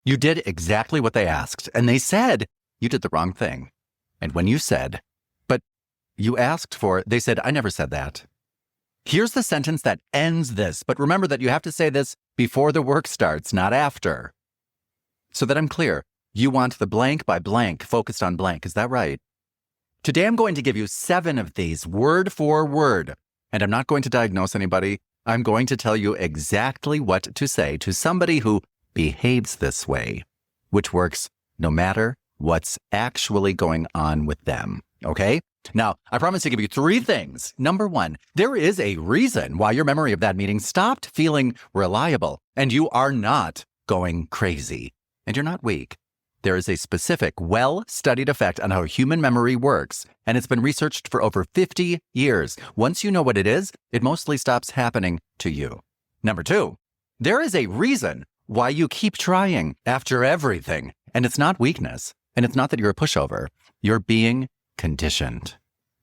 You did exactly what they asked, and they said you did the wrong thing. And when you said, but you asked for, they said, I never said that. Here's the sentence that ends this, but remember that you have to say this before the work starts, not after. So that I'm clear, you want the blank by blank focused on blank, is that right? Today I'm going to give you 7 of these, word for word, and I'm not going to diagnose anybody. I'm going to tell you exactly what to say to somebody who behaves this way, which works no matter what's actually going on with them, okay? Now, I promise to give you 3 things. Number 1, there is a reason why your memory of that meeting stopped feeling reliable, and you are not going crazy, and you're not weak. There is a specific, well-studied effect on how human memory works, and it's been researched for over 50 years. Once you know what it is, it mostly stops happening to you. Number 2, there is a reason why you keep trying after everything, and it's not weakness, and it's not that you're a pushover. You're being conditioned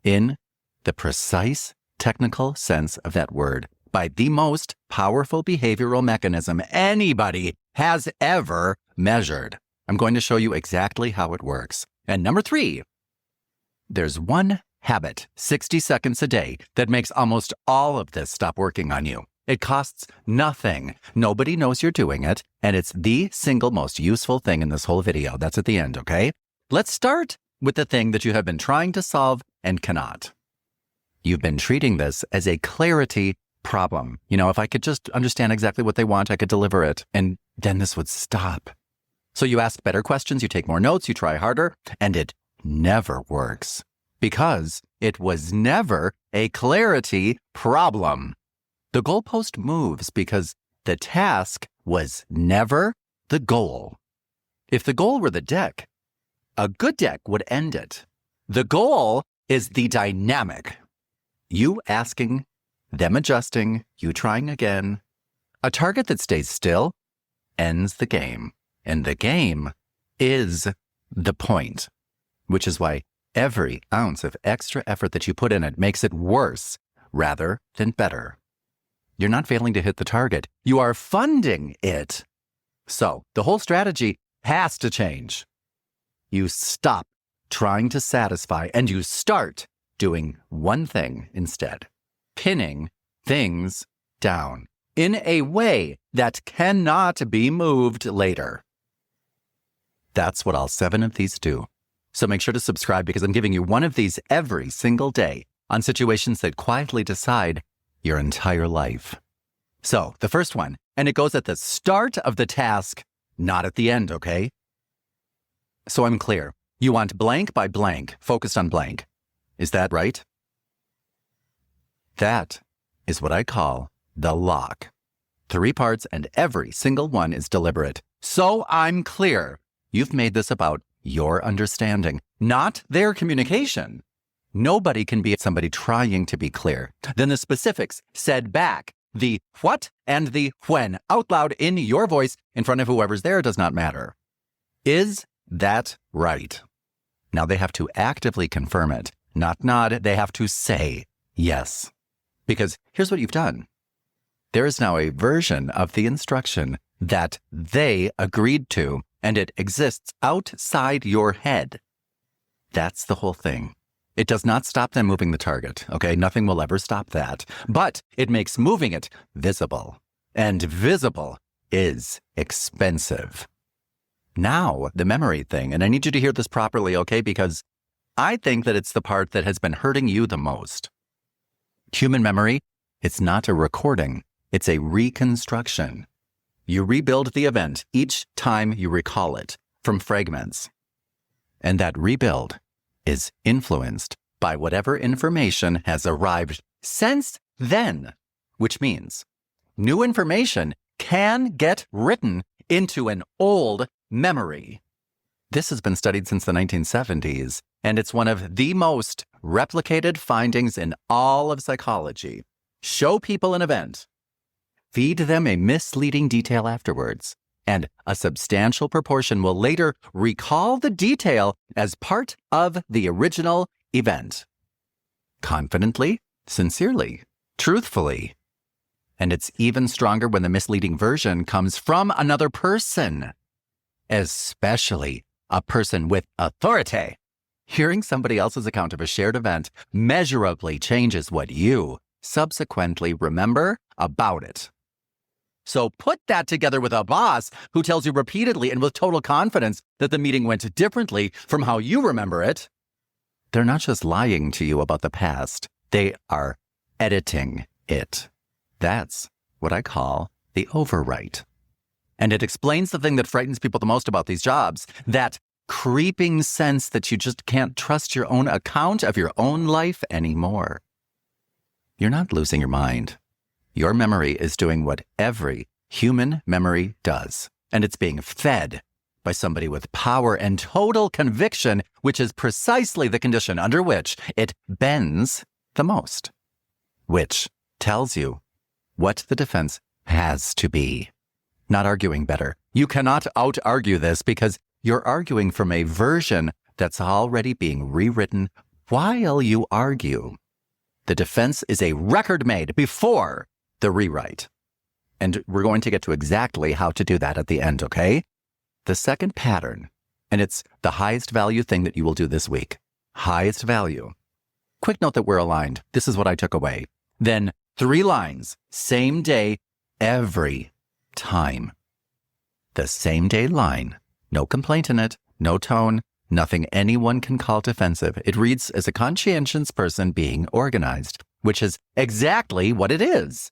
in the precise technical sense of that word by the most powerful behavioral mechanism anybody has ever measured. I'm going to show you exactly how it works. And number 3, there's one habit, 60 seconds a day, that makes almost all of this stop working on you. It costs nothing. Nobody knows you're doing it, and it's the single most useful thing in this whole video. That's at the end, okay? Let's start with the thing that you have been trying to solve and cannot. You've been treating this as a clarity problem. You know, if I could just understand exactly what they want, I could deliver it, and then this would stop. So you ask better questions, you take more notes, you try harder, and it never works because it was never a clarity problem. The goalpost moves because the task was never the goal. If the goal were the deck, a good deck would end it. The goal is the dynamic. You asking, them adjusting, you trying again. A target that stays still ends the game. And the game is the point, which is why every ounce of extra effort that you put in it makes it worse rather than better. You're not failing to hit the target. You are funding it. So the whole strategy has to change. You stop trying to satisfy and you start doing one thing instead, pinning things down in a way that cannot be moved later. That's what all 7 of these do. So make sure to subscribe because I'm giving you one of these every single day on situations that quietly decide your entire life. So the first one, and it goes at the start of the task, not at the end, okay? So I'm clear. You want blank by blank, focused on blank. Is that right? That is what I call the lock. 3 parts and every single one is deliberate. So I'm clear. You've made this about your understanding, not their communication. Nobody can be somebody trying to be clear. Then the specifics said back, the what and the when, out loud in your voice in front of whoever's there does not matter. Is that right? Now they have to actively confirm it, not nod. They have to say yes. Because here's what you've done. There is now a version of the instruction that they agreed to, and it exists outside your head. That's the whole thing. It does not stop them moving the target, okay? Nothing will ever stop that. But it makes moving it visible. And visible is expensive. Now, the memory thing, and I need you to hear this properly, okay? Because I think that it's the part that has been hurting you the most. Human memory, it's not a recording. It's a reconstruction. You rebuild the event each time you recall it from fragments. And that rebuild is influenced by whatever information has arrived since then, which means new information can get written into an old memory. This has been studied since the 1970s, and it's one of the most replicated findings in all of psychology. Show people an event. Feed them a misleading detail afterwards, and a substantial proportion will later recall the detail as part of the original event. Confidently, sincerely, truthfully. And it's even stronger when the misleading version comes from another person. especially a person with authority. Hearing somebody else's account of a shared event measurably changes what you subsequently remember about it. So put that together with a boss who tells you repeatedly and with total confidence that the meeting went differently from how you remember it. They're not just lying to you about the past. They are editing it. That's what I call the overwrite. And it explains the thing that frightens people the most about these jobs, that creeping sense that you just can't trust your own account of your own life anymore. You're not losing your mind. Your memory is doing what every human memory does, and it's being fed by somebody with power and total conviction, which is precisely the condition under which it bends the most, which tells you what the defense has to be. Not arguing better. You cannot out-argue this because you're arguing from a version that's already being rewritten while you argue. The defense is a record made before the rewrite. And we're going to get to exactly how to do that at the end, okay? The second pattern, and it's the highest value thing that you will do this week. Highest value. Quick note that we're aligned. This is what I took away. Then 3 lines, same day, every time. The same day line. No complaint in it, no tone, nothing anyone can call defensive. It reads as a conscientious person being organized, which is exactly what it is.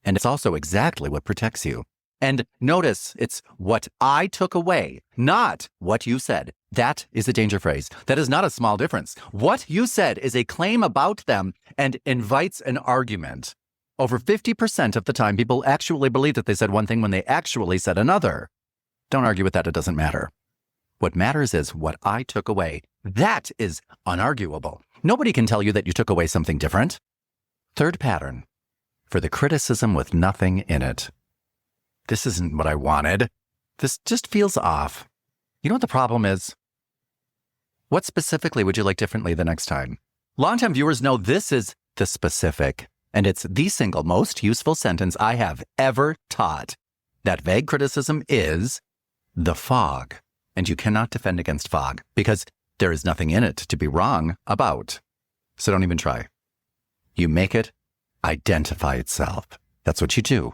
And it's also exactly what protects you. And notice it's what I took away, not what you said. That is a danger phrase. That is not a small difference. What you said is a claim about them and invites an argument. Over 50% of the time, people actually believe that they said one thing when they actually said another. Don't argue with that. It doesn't matter. What matters is what I took away. That is unarguable. Nobody can tell you that you took away something different. Third pattern. For the criticism with nothing in it. This isn't what I wanted. This just feels off. You know what the problem is? What specifically would you like differently the next time? Longtime viewers know this is the specific, and it's the single most useful sentence I have ever taught. That vague criticism is the fog, and you cannot defend against fog because there is nothing in it to be wrong about. So don't even try. You make it identify itself. That's what you do.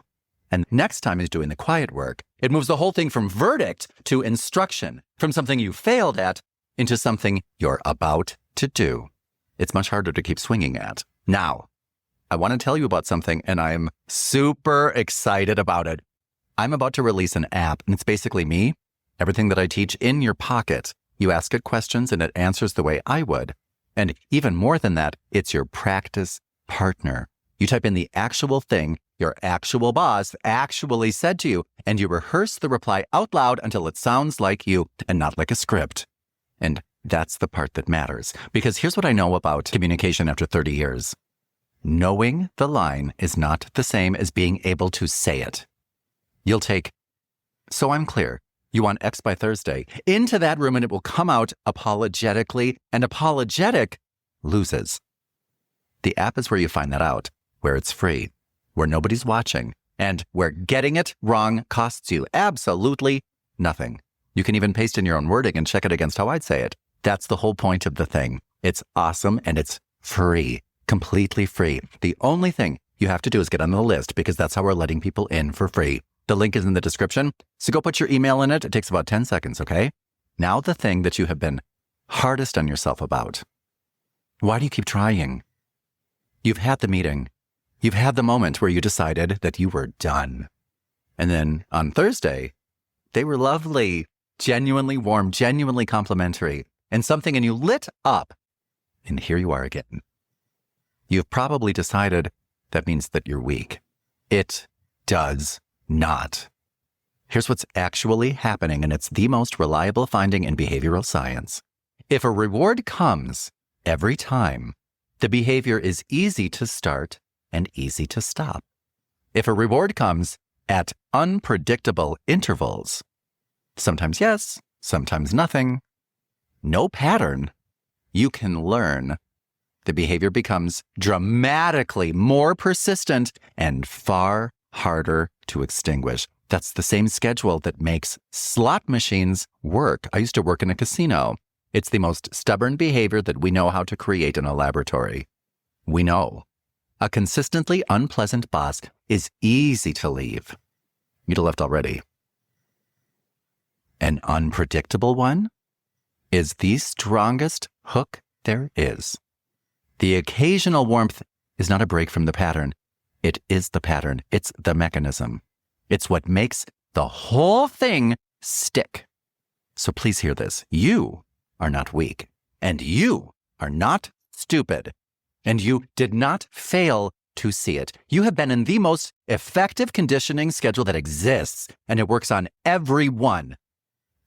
And next time is doing the quiet work. It moves the whole thing from verdict to instruction, from something you failed at into something you're about to do. It's much harder to keep swinging at. Now, I want to tell you about something, and I'm super excited about it. I'm about to release an app, and it's basically me, everything that I teach in your pocket. You ask it questions, and it answers the way I would. And even more than that, it's your practice partner. You type in the actual thing your actual boss actually said to you, and you rehearse the reply out loud until it sounds like you and not like a script. And that's the part that matters. Because here's what I know about communication after 30 years. Knowing the line is not the same as being able to say it. You'll take, so I'm clear, you want X by Thursday, into that room and it will come out apologetically, and apologetic loses. The app is where you find that out, where it's free, where nobody's watching, and where getting it wrong costs you absolutely nothing. You can even paste in your own wording and check it against how I'd say it. That's the whole point of the thing. It's awesome and it's free, completely free. The only thing you have to do is get on the list because that's how we're letting people in for free. The link is in the description, so go put your email in it. It takes about 10 seconds, okay? Now the thing that you have been hardest on yourself about. Why do you keep trying? You've had the meeting. You've had the moment where you decided that you were done. And then on Thursday, they were lovely, genuinely warm, genuinely complimentary, and something in you lit up. And here you are again. You've probably decided that means that you're weak. It does not. Here's what's actually happening, and it's the most reliable finding in behavioral science. If a reward comes every time, the behavior is easy to start and easy to stop. If a reward comes at unpredictable intervals, sometimes yes, sometimes nothing, no pattern, you can learn. The behavior becomes dramatically more persistent and far harder to extinguish. That's the same schedule that makes slot machines work. I used to work in a casino. It's the most stubborn behavior that we know how to create in a laboratory. We know. A consistently unpleasant boss is easy to leave. You'd have left already. An unpredictable one is the strongest hook there is. The occasional warmth is not a break from the pattern. It is the pattern. It's the mechanism. It's what makes the whole thing stick. So please hear this. You are not weak, and you are not stupid, and you did not fail to see it. You have been in the most effective conditioning schedule that exists, and it works on everyone.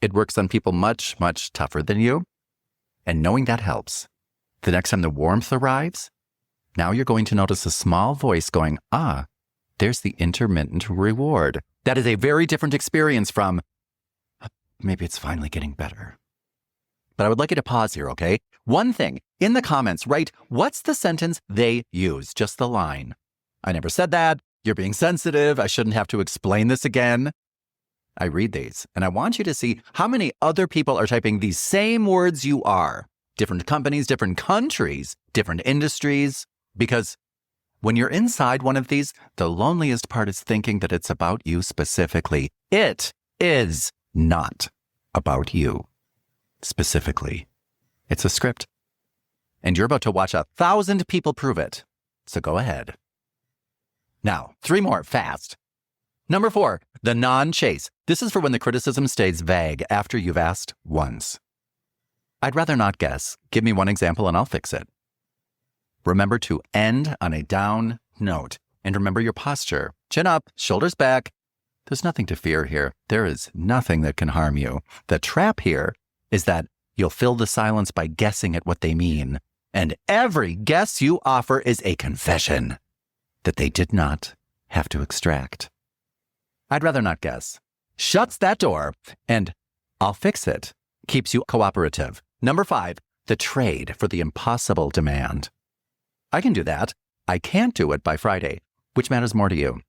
It works on people much, much tougher than you, and knowing that helps. The next time the warmth arrives, now you're going to notice a small voice going, there's the intermittent reward. That is a very different experience from, maybe it's finally getting better. But I would like you to pause here, okay? One thing, in the comments, write, what's the sentence they use? Just the line. I never said that. You're being sensitive. I shouldn't have to explain this again. I read these, and I want you to see how many other people are typing these same words you are. Different companies, different countries, different industries. Because when you're inside one of these, the loneliest part is thinking that it's about you specifically. It is not about you. Specifically. It's a script. And you're about to watch 1,000 people prove it. So go ahead. Now, 3 more, fast. Number 4, the non-chase. This is for when the criticism stays vague after you've asked once. I'd rather not guess. Give me one example and I'll fix it. Remember to end on a down note. And remember your posture. Chin up, shoulders back. There's nothing to fear here. There is nothing that can harm you. The trap here is that you'll fill the silence by guessing at what they mean. And every guess you offer is a confession that they did not have to extract. I'd rather not guess. Shuts that door, and I'll fix it. Keeps you cooperative. Number 5, the trade for the impossible demand. I can do that. I can't do it by Friday. Which matters more to you?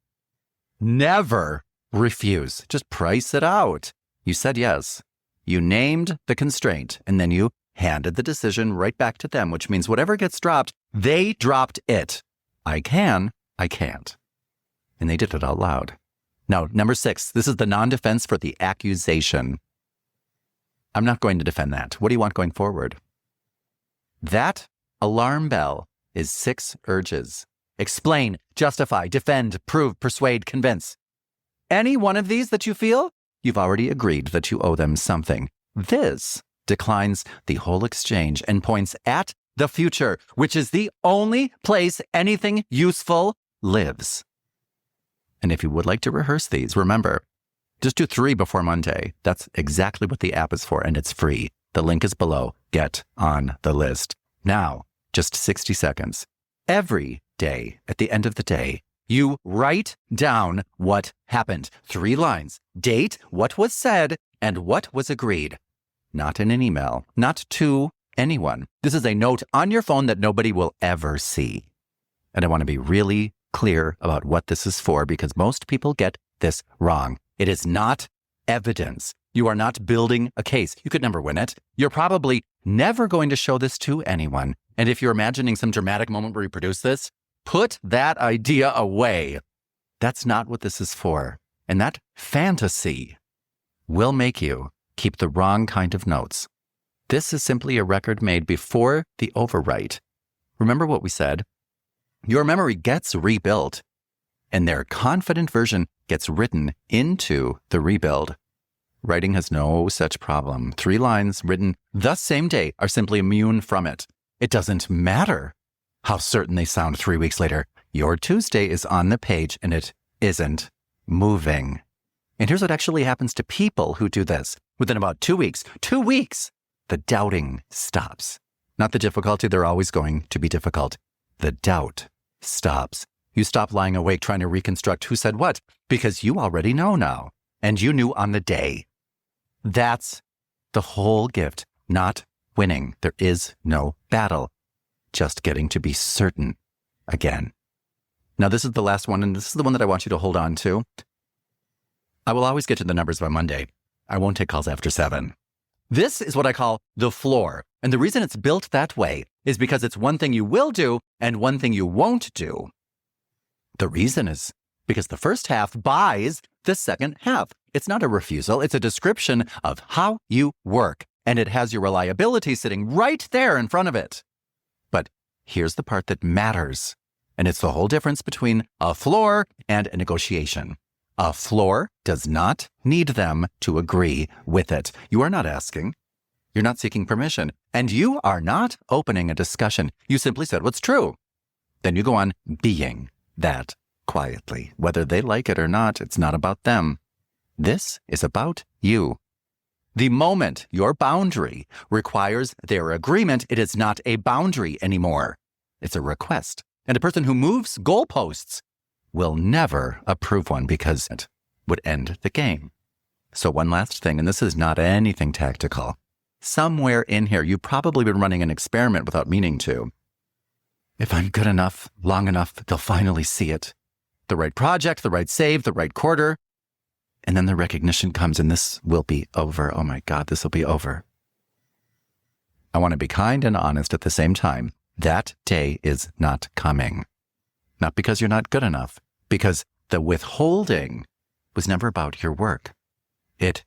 Never refuse. Just price it out. You said yes. You named the constraint, and then you handed the decision right back to them, which means whatever gets dropped, they dropped it. I can, I can't. And they did it out loud. Now, number 6, this is the non-defense for the accusation. I'm not going to defend that. What do you want going forward? That alarm bell is 6 urges. Explain, justify, defend, prove, persuade, convince. Any one of these that you feel, you've already agreed that you owe them something. This declines the whole exchange and points at the future, which is the only place anything useful lives. And if you would like to rehearse these, remember, just do 3 before Monday. That's exactly what the app is for, and it's free. The link is below. Get on the list. Now, just 60 seconds. Every day, at the end of the day, you write down what happened. 3 lines. Date, what was said, and what was agreed. Not in an email, not to anyone. This is a note on your phone that nobody will ever see. And I want to be really clear about what this is for because most people get this wrong. It is not evidence. You are not building a case. You could never win it. You're probably never going to show this to anyone. And if you're imagining some dramatic moment where you produce this, put that idea away. That's not what this is for. And that fantasy will make you keep the wrong kind of notes. This is simply a record made before the overwrite. Remember what we said? Your memory gets rebuilt, and their confident version gets written into the rebuild. Writing has no such problem. 3 lines written the same day are simply immune from it. It doesn't matter how certain they sound 3 weeks later. Your Tuesday is on the page, and it isn't moving. And here's what actually happens to people who do this. Within about 2 weeks, the doubting stops. Not the difficulty, they're always going to be difficult. The doubt stops. You stop lying awake trying to reconstruct who said what, because you already know now, and you knew on the day. That's the whole gift, not winning. There is no battle, just getting to be certain again. Now, this is the last one, and this is the one that I want you to hold on to. I will always get to the numbers by Monday. I won't take calls after 7. This is what I call the floor. And the reason it's built that way is because it's one thing you will do and one thing you won't do. The reason is because the first half buys the second half. It's not a refusal. It's a description of how you work. And it has your reliability sitting right there in front of it. But here's the part that matters. And it's the whole difference between a floor and a negotiation. A floor does not need them to agree with it. You are not asking. You're not seeking permission. And you are not opening a discussion. You simply said what's true. Then you go on being that quietly. Whether they like it or not, it's not about them. This is about you. The moment your boundary requires their agreement, it is not a boundary anymore. It's a request. And a person who moves goalposts will never approve one because it would end the game. So one last thing, and this is not anything tactical. Somewhere in here, you've probably been running an experiment without meaning to. If I'm good enough, long enough, they'll finally see it. The right project, the right save, the right quarter. And then the recognition comes and this will be over. Oh my God, this will be over. I want to be kind and honest at the same time. That day is not coming. Not because you're not good enough, because the withholding was never about your work. It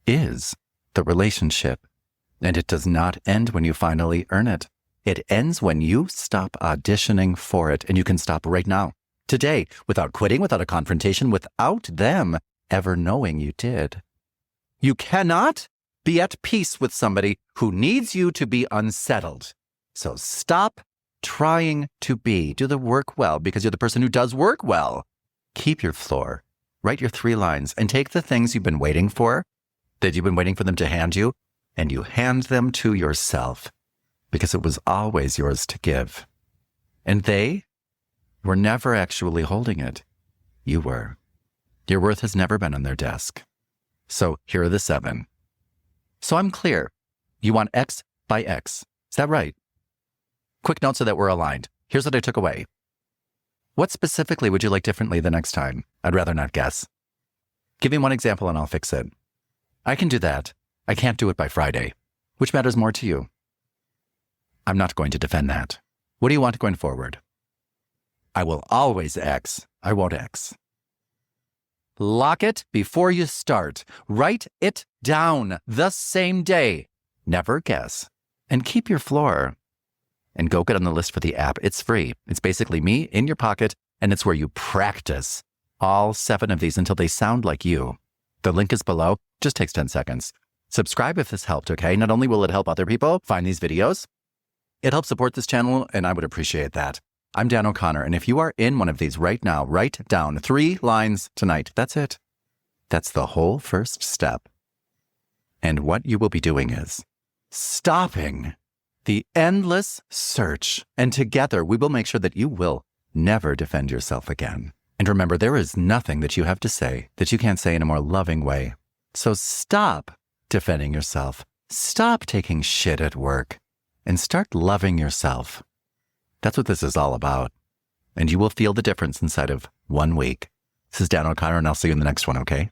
is the relationship, and it does not end when you finally earn it. It ends when you stop auditioning for it, and you can stop right now, today, without quitting, without a confrontation, without them ever knowing you did. You cannot be at peace with somebody who needs you to be unsettled. So stop trying to be. Do the work well because you're the person who does work well. Keep your floor. Write your 3 lines and take the things you've been waiting for, that you've been waiting for them to hand you, and you hand them to yourself because it was always yours to give. And they were never actually holding it. You were. Your worth has never been on their desk. So here are the 7. So I'm clear. You want X by X. Is that right? Quick note so that we're aligned. Here's what I took away. What specifically would you like differently the next time? I'd rather not guess. Give me one example and I'll fix it. I can do that. I can't do it by Friday. Which matters more to you? I'm not going to defend that. What do you want going forward? I will always X. I won't X. Lock it before you start. Write it down the same day. Never guess. And keep your floor. And go get on the list for the app. It's free. It's basically me in your pocket, and it's where you practice all 7 of these until they sound like you. The link is below. Just takes 10 seconds. Subscribe if this helped, okay? Not only will it help other people find these videos, it helps support this channel, and I would appreciate that. I'm Dan O'Connor, and if you are in one of these right now, write down 3 lines tonight. That's it. That's the whole first step. And what you will be doing is stopping the endless search, and together we will make sure that you will never defend yourself again. And remember, there is nothing that you have to say that you can't say in a more loving way. So stop defending yourself. Stop taking shit at work and start loving yourself. That's what this is all about. And you will feel the difference inside of 1 week. This is Dan O'Connor, and I'll see you in the next one, okay?